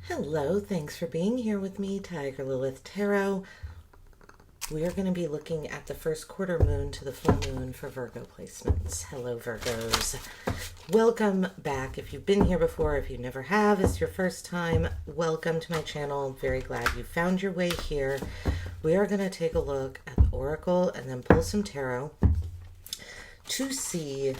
Hello, thanks for being here with me, Tiger Lilith Tarot. We are going to be looking at the first quarter moon to the full moon for Virgo placements. Hello, Virgos. Welcome back. If you've been here before, if you never have, it's your first time, welcome to my channel. I'm very glad you found your way here. We are going to take a look at the Oracle and then pull some tarot to see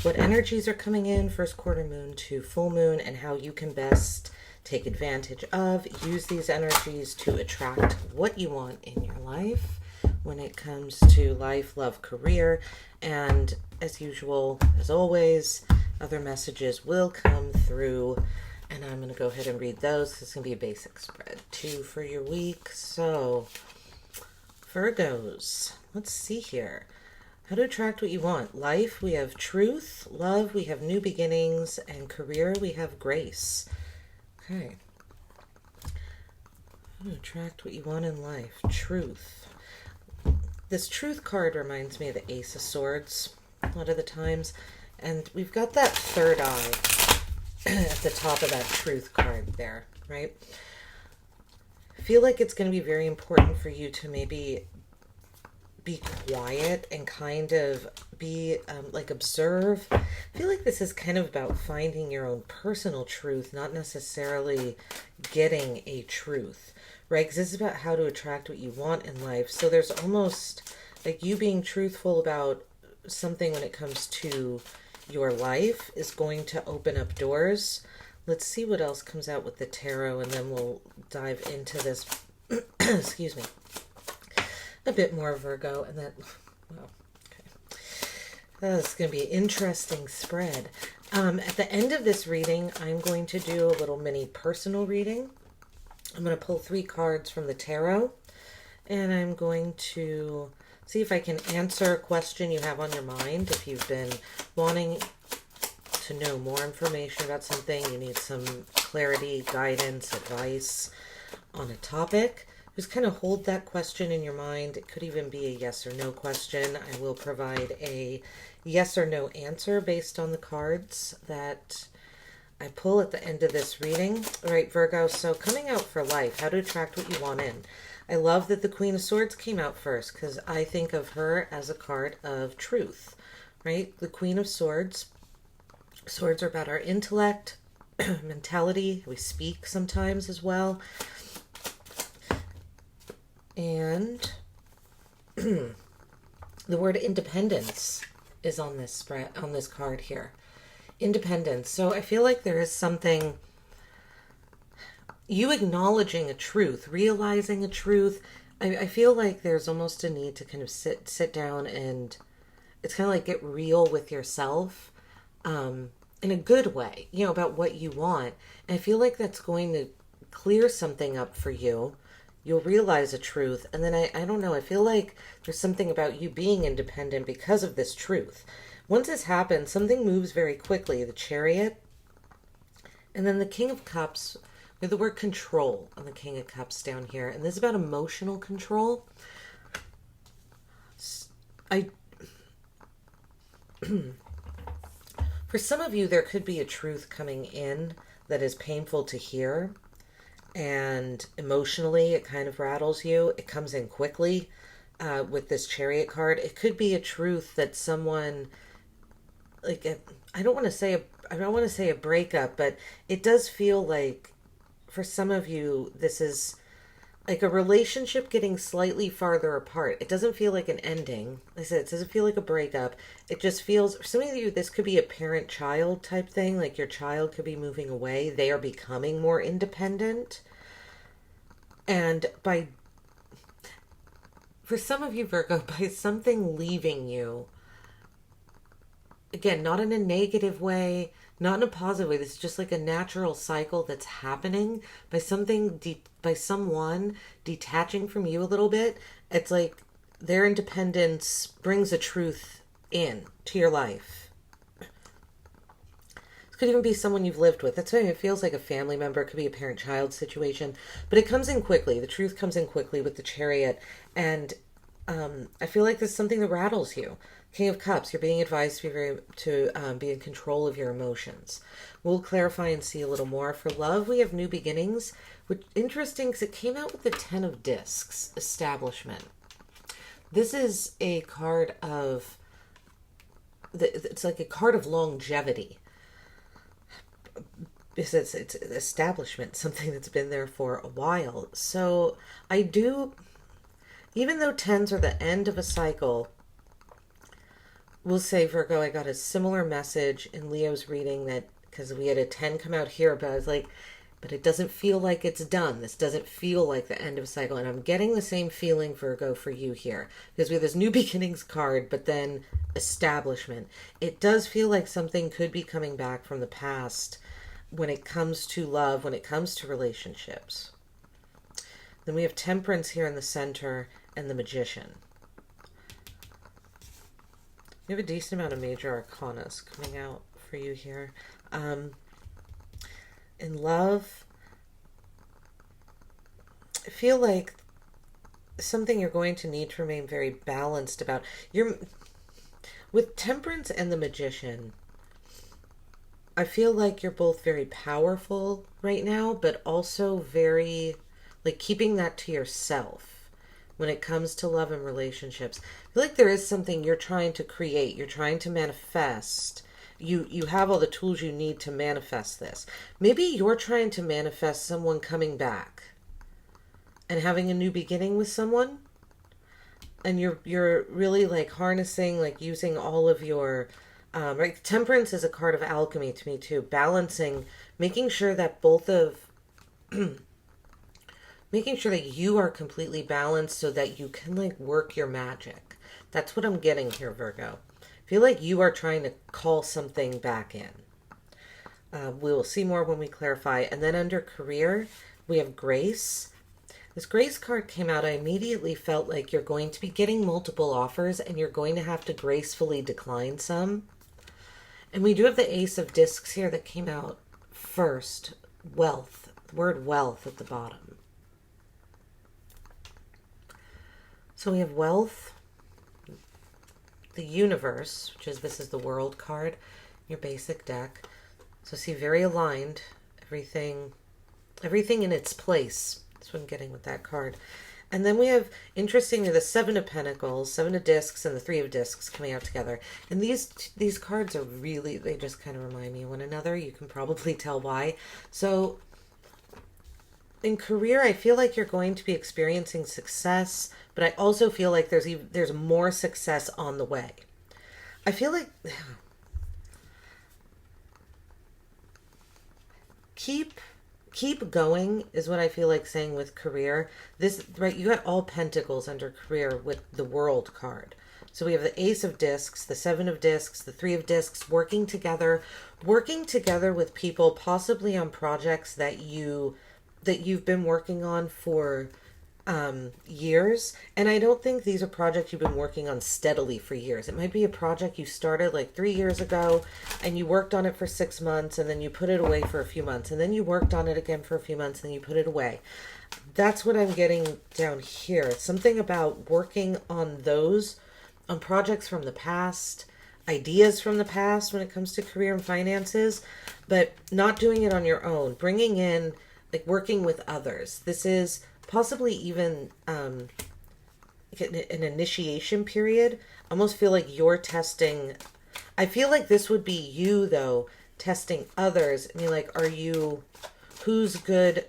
what energies are coming in first quarter moon to full moon and how you can best take advantage of, use these energies to attract what you want in your life when it comes to life, love, career, and as usual, as always, other messages will come through, and I'm going to go ahead and read those. This is going to be a basic spread too for your week. So, Virgos, let's see here. How to attract what you want. Life, we have truth. Love, we have new beginnings. And career, we have grace. Okay. How to attract what you want in life. Truth. This truth card reminds me of the Ace of Swords a lot of the times. And we've got that third eye at the top of that truth card there, right? I feel like it's going to be very important for you to maybe be quiet and kind of be observe. I feel like this is kind of about finding your own personal truth, not necessarily getting a truth, right? Because this is about how to attract what you want in life. So there's almost like you being truthful about something when it comes to your life is going to open up doors. Let's see what else comes out with the tarot, and then we'll dive into this. Excuse me. A bit more Virgo, and then, well, okay. That's going to be an interesting spread. At the end of this reading, I'm going to do a little mini personal reading. I'm going to pull 3 cards from the tarot, and I'm going to see if I can answer a question you have on your mind. If you've been wanting to know more information about something, you need some clarity, guidance, advice on a topic, just kind of hold that question in your mind. It could even be a yes or no question. I will provide a yes or no answer based on the cards that I pull at the end of this reading. All right, Virgo, so coming out for life, how to attract what you want in. I love that the Queen of Swords came out first because I think of her as a card of truth, right? The Queen of Swords. Swords are about our intellect, mentality. We speak sometimes as well. And the word independence is on this spread, on this card here. Independence. So I feel like there is something, you acknowledging a truth, realizing a truth. I feel like there's almost a need to kind of sit down and it's kind of like get real with yourself in a good way, you know, about what you want. And I feel like that's going to clear something up for you. You'll realize a truth. And then I don't know, I feel like there's something about you being independent because of this truth. Once this happens, something moves very quickly. The Chariot. And then the King of Cups, with the word control on the King of Cups down here. And this is about emotional control. For some of you, there could be a truth coming in that is painful to hear. And emotionally, it kind of rattles you. It comes in quickly with this Chariot card. It could be a truth that someone, I don't want to say a breakup, but it does feel like for some of you, this is like a relationship getting slightly farther apart. It doesn't feel like an ending. Like I said, it doesn't feel like a breakup. It just feels, for some of you, this could be a parent-child type thing. Like your child could be moving away. They are becoming more independent. And for some of you, Virgo, by something leaving you, again, not in a negative way, not in a positive way. This is just like a natural cycle that's happening by by someone detaching from you a little bit. It's like their independence brings a truth in to your life. It could even be someone you've lived with. That's why it feels like a family member. It could be a parent-child situation. But it comes in quickly. The truth comes in quickly with the Chariot. And I feel like there's something that rattles you. King of Cups, you're being advised to be in control of your emotions. We'll clarify and see a little more. For love, we have new beginnings, which interesting because it came out with the Ten of Discs, establishment. This is a card of, it's like a card of longevity. It's establishment, something that's been there for a while. So I do, even though tens are the end of a cycle, we'll say, Virgo, I got a similar message in Leo's reading that, because we had a 10 come out here, but I was like, but it doesn't feel like it's done. This doesn't feel like the end of a cycle. And I'm getting the same feeling, Virgo, for you here. Because we have this new beginnings card, but then establishment. It does feel like something could be coming back from the past when it comes to love, when it comes to relationships. Then we have Temperance here in the center and the Magician. We have a decent amount of major arcanas coming out for you here. In love, I feel like something you're going to need to remain very balanced about. With Temperance and the Magician, I feel like you're both very powerful right now, but also very, like, keeping that to yourself when it comes to love and relationships. I feel like there is something you're trying to create, you're trying to manifest. You have all the tools you need to manifest this. Maybe you're trying to manifest someone coming back and having a new beginning with someone. And you're really like harnessing, like using all of your, right? Temperance is a card of alchemy to me too. Balancing, making sure that making sure that you are completely balanced so that you can like work your magic. That's what I'm getting here, Virgo. I feel like you are trying to call something back in. We will see more when we clarify. And then under career, we have Grace. This Grace card came out. I immediately felt like you're going to be getting multiple offers and you're going to have to gracefully decline some. And we do have the Ace of Discs here that came out first. Wealth. The word wealth at the bottom. So we have wealth. The universe, this is the world card, your basic deck. So see, very aligned, everything in its place. That's what I'm getting with that card. And then we have, interestingly, the Seven of Pentacles, Seven of Discs, and the Three of Discs coming out together. And these cards are really, they just kind of remind me of one another. You can probably tell why. So in career, I feel like you're going to be experiencing success, but I also feel like there's more success on the way. I feel like keep going is what I feel like saying with career. This, right, you got all Pentacles under career with the World card. So we have the Ace of Discs, the Seven of Discs, the Three of Discs, working together with people, possibly on projects that you've been working on for years. And I don't think these are projects you've been working on steadily for years. It might be a project you started like 3 years ago and you worked on it for 6 months and then you put it away for a few months and then you worked on it again for a few months and you put it away. That's what I'm getting down here. Something about working on projects from the past, ideas from the past when it comes to career and finances, but not doing it on your own. Bringing in, like, working with others. This is possibly even an initiation period. I almost feel like you're testing. I feel like this would be you, though, testing others. I mean, like, who's good?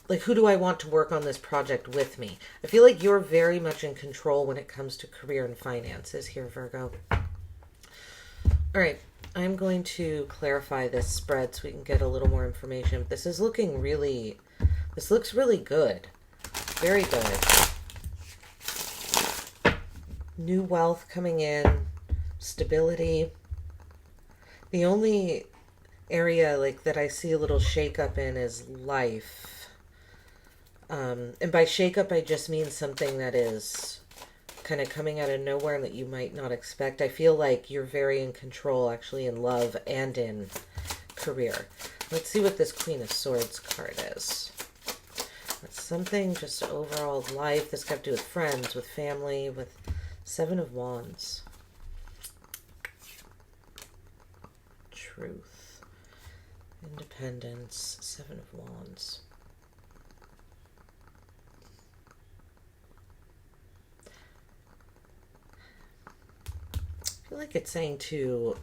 Like, who do I want to work on this project with me? I feel like you're very much in control when it comes to career and finances here, Virgo. All right. I'm going to clarify this spread so we can get a little more information. This looks really good. Very good. New wealth coming in, stability. The only area like that I see a little shakeup in is life. And by shakeup, I just mean something that is kind of coming out of nowhere and that you might not expect. I feel like you're very in control, actually, in love and in career. Let's see what this Queen of Swords card is. It's something just overall life. This got to do with friends, with family, with Seven of Wands. truth. Independence, Seven of Wands. I feel like it's saying to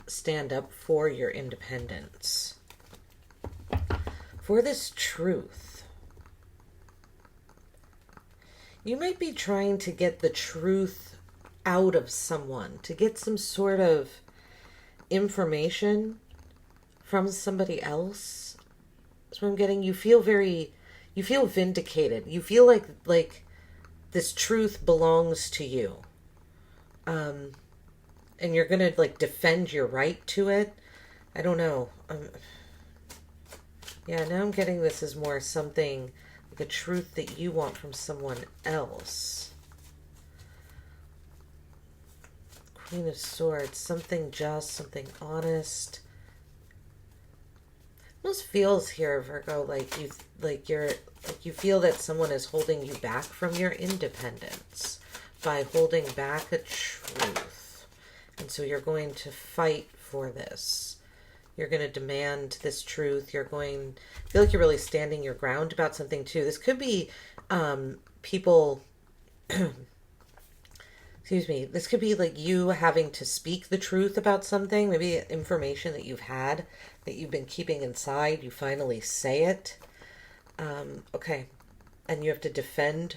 stand up for your independence, for this truth. You might be trying to get the truth out of someone, to get some sort of information from somebody else. That's what I'm getting. You feel vindicated. You feel like this truth belongs to you. And you're going to like defend your right to it. I don't know. Yeah, now I'm getting this as more something like a truth that you want from someone else. Queen of Swords, something just, something honest. Almost feels here, Virgo, like you feel that someone is holding you back from your independence by holding back a truth. And so you're going to fight for this. You're going to demand this truth. I feel like you're really standing your ground about something too. This could be people, excuse me, this could be like you having to speak the truth about something, maybe information that you've had, that you've been keeping inside. You finally say it. Okay. And you have to defend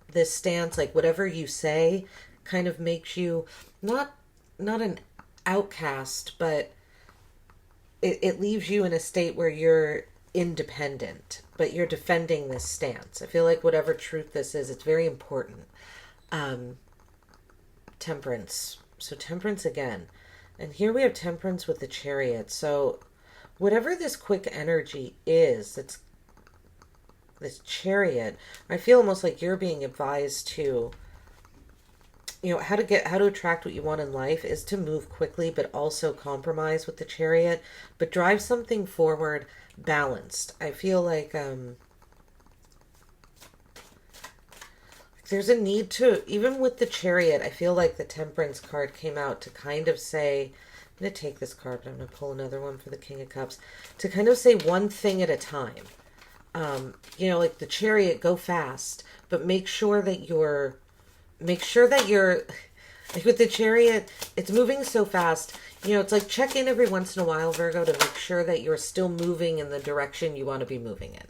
this stance. Like whatever you say kind of makes you not an outcast, but it leaves you in a state where you're independent, but you're defending this stance. I feel like whatever truth this is, it's very important. Temperance. So Temperance again. And here we have Temperance with the Chariot. So whatever this quick energy is, it's this Chariot, I feel almost like you're being advised to, how to attract what you want in life is to move quickly, but also compromise with the Chariot, but drive something forward balanced. I feel like there's a need to, even with the Chariot, I feel like the Temperance card came out to kind of say, I'm going to take this card, but I'm going to pull another one for the King of Cups, to kind of say one thing at a time. Like the Chariot, go fast, but make sure that you're like with the Chariot, it's moving so fast. It's like check in every once in a while, Virgo, to make sure that you're still moving in the direction you want to be moving in.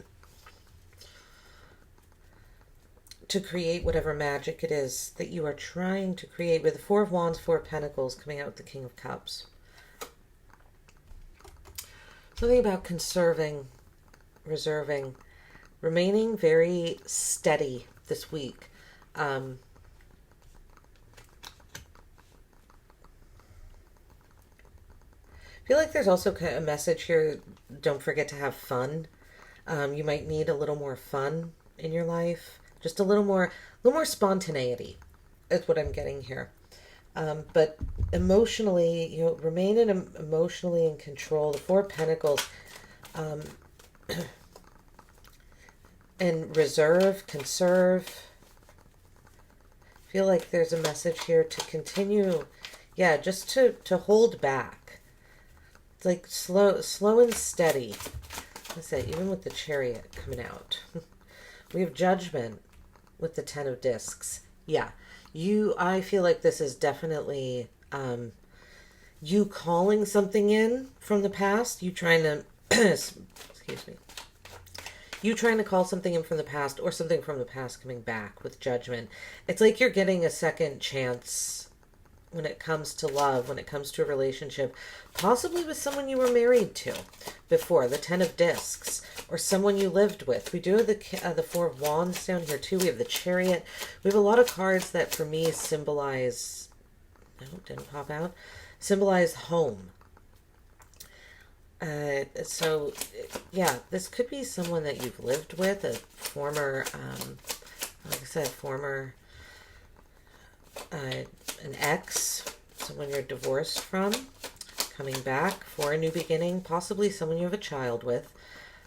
To create whatever magic it is that you are trying to create, with the Four of Wands, Four of Pentacles coming out with the King of Cups. Something about conserving, reserving, remaining very steady this week. I feel like there's also a message here. Don't forget to have fun. You might need a little more fun in your life. Just a little more spontaneity is what I'm getting here. But emotionally, remain emotionally in control. The Four of Pentacles, and conserve. I feel like there's a message here to continue. Yeah, just to hold back. It's like slow and steady. I say, even with the Chariot coming out. We have Judgment with the Ten of Discs. Yeah. I feel like this is definitely you calling something in from the past. You trying to excuse me. You trying to call something in from the past, or something from the past coming back with Judgment. It's like you're getting a second chance when it comes to love, when it comes to a relationship, possibly with someone you were married to before, the Ten of Discs, or someone you lived with. We do have the Four of Wands down here too. We have the Chariot. We have a lot of cards that for me symbolize, no, didn't pop out, symbolize home. So yeah, this could be someone that you've lived with, a former, like I said, an ex, someone you're divorced from, coming back for a new beginning, possibly someone you have a child with.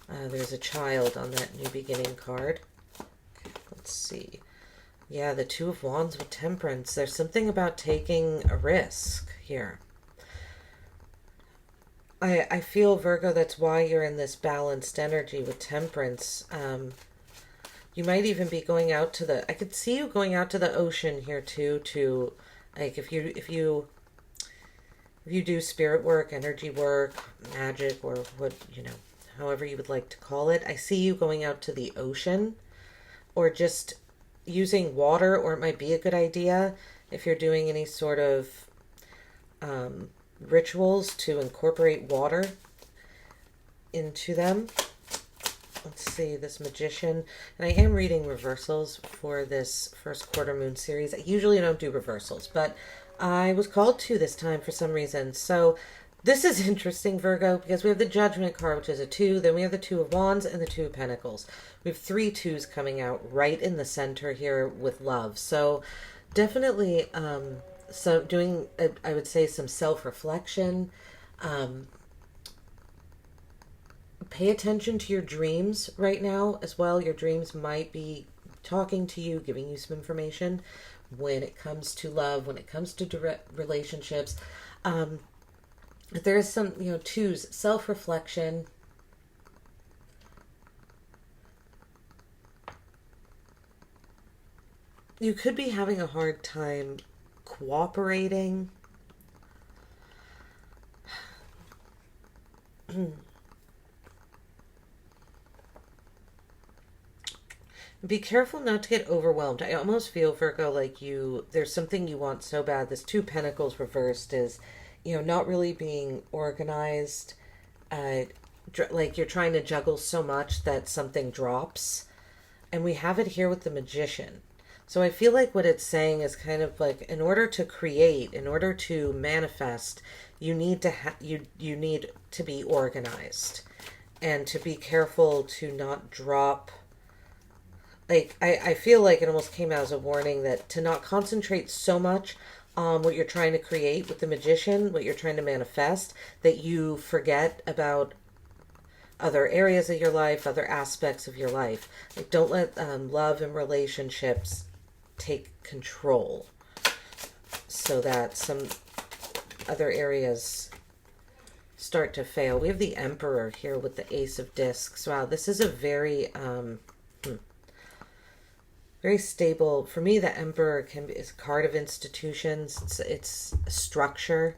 There's a child on that new beginning card. Okay, let's see. Yeah, the Two of Wands with Temperance. There's something about taking a risk here. I feel, Virgo, that's why you're in this balanced energy with Temperance. You might even be going out to the, I could see you going out to the ocean here too, to, like, if you do spirit work, energy work, magic, or what, however you would like to call it, I see you going out to the ocean or just using water, or it might be a good idea if you're doing any sort of rituals to incorporate water into them. Let's see, this Magician. And I am reading reversals for this first quarter moon series. I usually don't do reversals, but I was called to this time for some reason. So this is interesting, Virgo, because we have the Judgment card, which is a 2. Then we have the 2 of Wands and the 2 of Pentacles. We have 3 2s coming out right in the center here with love. So definitely doing, I would say, some self-reflection. Pay attention to your dreams right now as well. Your dreams might be talking to you, giving you some information when it comes to love, when it comes to direct relationships. There is some, 2s, self-reflection. You could be having a hard time cooperating. Be careful not to get overwhelmed. I almost feel, Virgo, like there's something you want so bad. This 2 Pentacles reversed is, not really being organized. Like you're trying to juggle so much that something drops. And we have it here with the Magician. So I feel like what it's saying is kind of like, in order to create, in order to manifest, you need to you need to be organized and to be careful to not drop. Like, I feel like it almost came out as a warning that to not concentrate so much on what you're trying to create with the Magician, what you're trying to manifest, that you forget about other areas of your life, other aspects of your life. Like, don't let love and relationships take control so that some other areas start to fail. We have the Emperor here with the Ace of Discs. Wow, this is a very very stable. For me, the Emperor is a card of institutions. It's structure.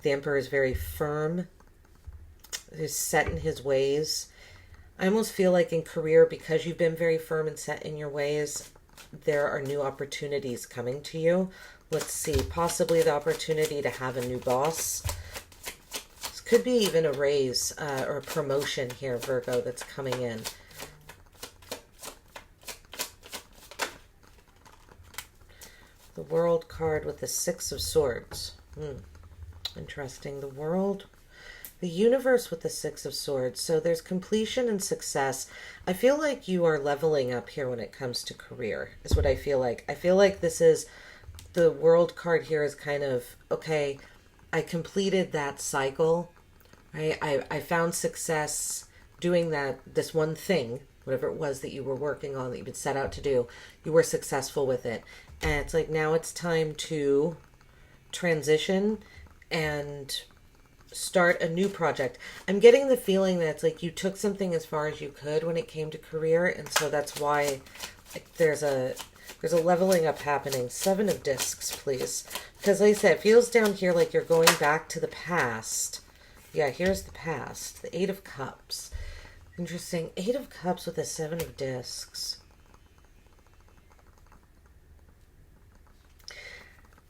The Emperor is very firm. He's set in his ways. I almost feel like in career, because you've been very firm and set in your ways, there are new opportunities coming to you. Let's see, possibly the opportunity to have a new boss. This could be even a raise or a promotion here, Virgo, that's coming in. The World card with the 6 of Swords. Interesting. The World. The Universe with the 6 of Swords. So there's completion and success. I feel like you are leveling up here when it comes to career, is what I feel like. I feel like this is, the World card here is kind of, okay, I completed that cycle. Right? I found success doing this one thing, whatever it was that you were working on, that you've been set out to do. You were successful with it. And it's like, now it's time to transition and start a new project. I'm getting the feeling that it's like you took something as far as you could when it came to career. And so that's why, like, there's a leveling up happening. 7 of Discs, please. Because like I said, it feels down here like you're going back to the past. Yeah, here's the past. The 8 of Cups. Interesting. 8 of Cups with a 7 of Discs.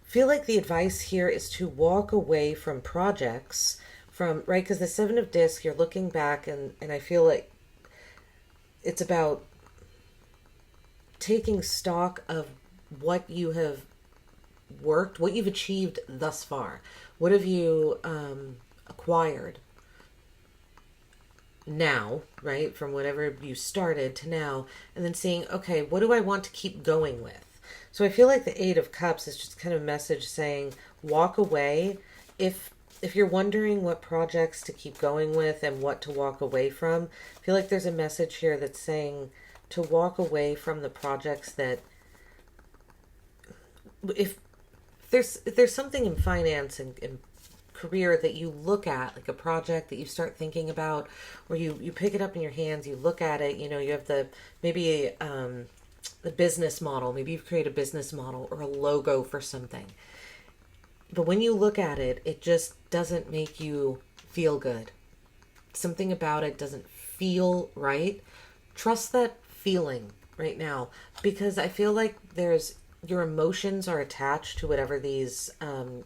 Feel like the advice here is to walk away from projects, right? Because the 7 of Discs, you're looking back, and I feel like it's about taking stock of what you have worked, what you've achieved thus far. What have you acquired now, right? From whatever you started to now, and then seeing, okay, what do I want to keep going with? So I feel like the 8 of Cups is just kind of a message saying, walk away. If you're wondering what projects to keep going with and what to walk away from, I feel like there's a message here that's saying to walk away from the projects that, if there's something in finance and career that you look at, like a project that you start thinking about, or you pick it up in your hands, you look at it, you know, you have maybe the business model, maybe you've created a business model or a logo for something. But when you look at it, it just doesn't make you feel good. Something about it doesn't feel right. Trust that feeling right now, because I feel like your emotions are attached to whatever these,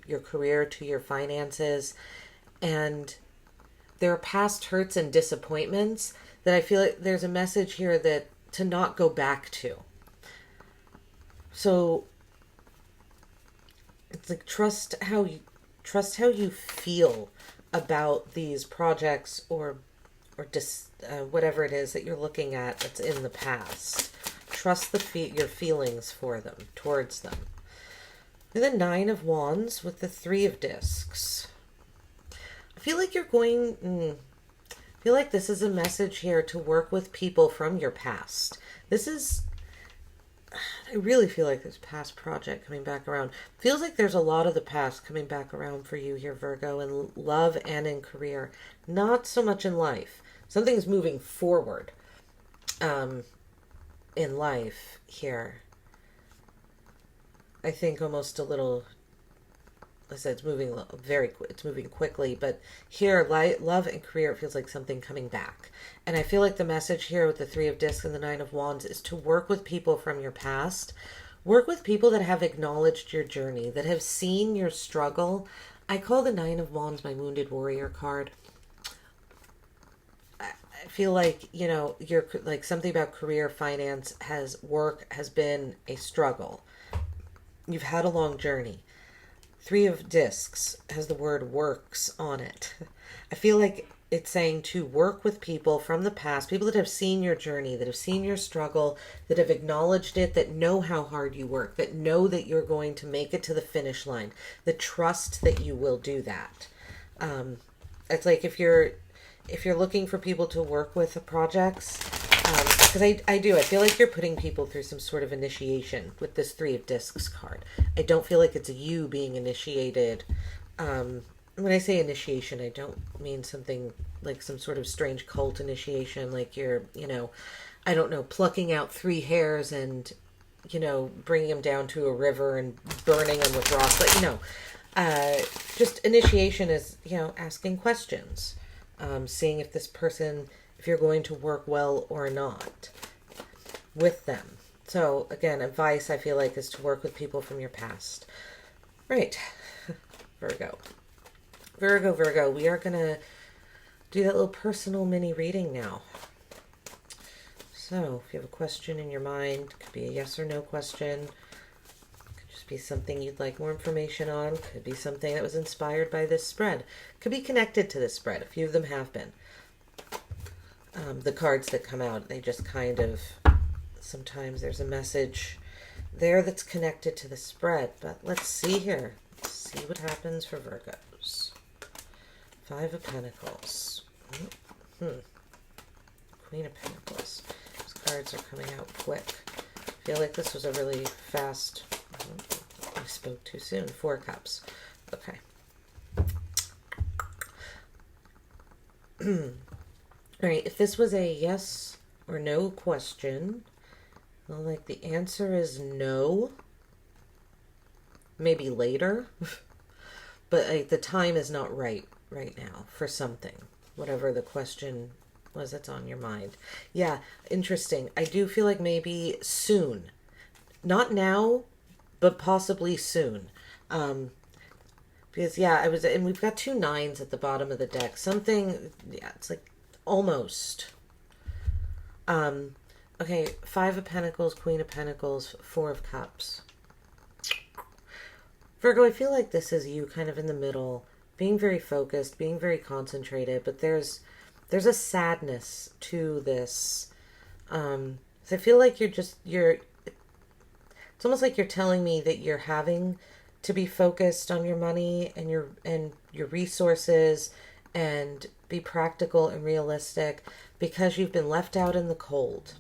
your career, to your finances, and there are past hurts and disappointments that I feel like there's a message here that to not go back to. So it's like trust how you feel about these projects or whatever it is that you're looking at that's in the past. Trust your feelings for them, towards them. And the Nine of Wands with the Three of Discs. I feel like I feel like this is a message here to work with people from your past. I really feel like this past project coming back around. Feels like there's a lot of the past coming back around for you here, Virgo, in love and in career. Not so much in life. Something's moving forward in life here. I think almost a little, I said it's moving quickly, but here, love and career, it feels like something coming back. And I feel like the message here with the Three of Discs and the Nine of Wands is to work with people from your past. Work with people that have acknowledged your journey, that have seen your struggle. I call the Nine of Wands my Wounded Warrior card. I feel like, you know, you're like something about career, finance, has been a struggle. You've had a long journey. Three of Discs has the word works on it. I feel like it's saying to work with people from the past, people that have seen your journey, that have seen your struggle, that have acknowledged it, that know how hard you work, that know that you're going to make it to the finish line, that trust that you will do that. It's like if you're looking for people to work with projects, because I feel like you're putting people through some sort of initiation with this Three of Discs card. I don't feel like it's you being initiated. When I say initiation, I don't mean something like some sort of strange cult initiation, like you're, you know, I don't know, plucking out 3 hairs and, you know, bringing them down to a river and burning them with rocks. But, you know, just initiation is, you know, asking questions. Seeing if this person, if you're going to work well or not with them. So again, advice I feel like is to work with people from your past. Right. Virgo, we are going to do that little personal mini reading now. So if you have a question in your mind, it could be a yes or no question. It could just be something you'd like more information on. Could be something that was inspired by this spread. Could be connected to this spread. A few of them have been. The cards that come out, they just kind of, sometimes there's a message there that's connected to the spread. But let's see here. Let's see what happens for Virgos. 5 of Pentacles. Queen of Pentacles. These cards are coming out quick. I feel like this was a really fast, I spoke too soon. 4 Cups. Okay. All right, if this was a yes or no question, well, like the answer is no. Maybe later. But the time is not right now for something. Whatever the question was that's on your mind. Yeah, interesting. I do feel like maybe soon. Not now, but possibly soon. Because, yeah, and we've got 2 9s at the bottom of the deck. Something, yeah, it's like almost. Okay, 5 of Pentacles, Queen of Pentacles, 4 of Cups. Virgo, I feel like this is you kind of in the middle, being very focused, being very concentrated, but there's a sadness to this. So I feel like it's almost like you're telling me that you're having to be focused on your money and your resources and be practical and realistic because you've been left out in the cold.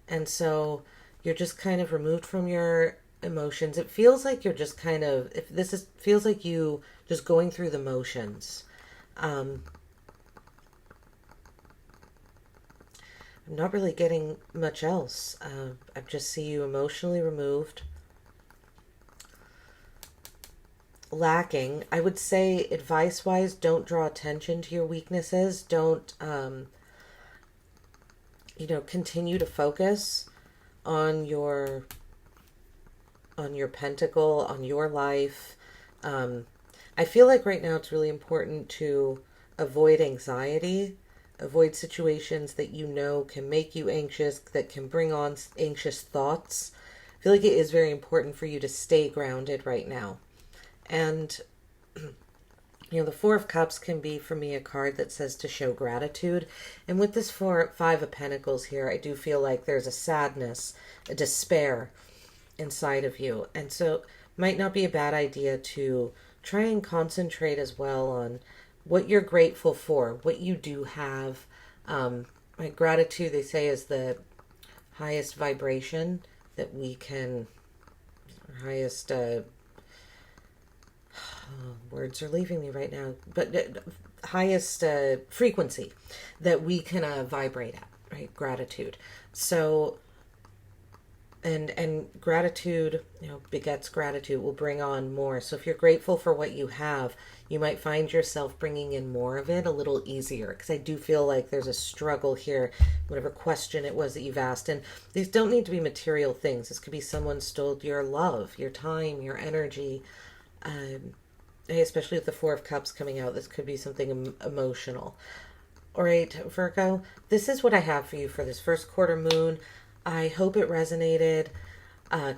And so you're just kind of removed from your emotions. It feels like you're just kind of, if this is, feels like you just going through the motions. I'm not really getting much else. I just see you emotionally removed, lacking. I would say, advice-wise, don't draw attention to your weaknesses. Don't, continue to focus on your pentacle, on your life. I feel like right now it's really important to avoid anxiety, avoid situations that you know can make you anxious, that can bring on anxious thoughts. I feel like it is very important for you to stay grounded right now. And, the Four of Cups can be, for me, a card that says to show gratitude. And with this Five of Pentacles here, I do feel like there's a sadness, a despair inside of you. And so might not be a bad idea to try and concentrate as well on what you're grateful for, what you do have. Gratitude, they say, is the highest vibration that we can, highest, words are leaving me right now, but highest frequency that we can vibrate at, right? Gratitude. So, and gratitude, begets gratitude, will bring on more. So if you're grateful for what you have, you might find yourself bringing in more of it a little easier, because I do feel like there's a struggle here, whatever question it was that you've asked. And these don't need to be material things. This could be someone stole your love, your time, your energy. Especially with the Four of Cups coming out, this could be something emotional. All right, Virgo, this is what I have for you for this first quarter moon. I hope it resonated.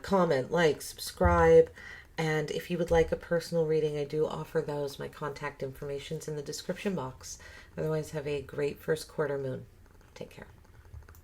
Comment, like, subscribe. And if you would like a personal reading, I do offer those. My contact information's in the description box. Otherwise, have a great first quarter moon. Take care.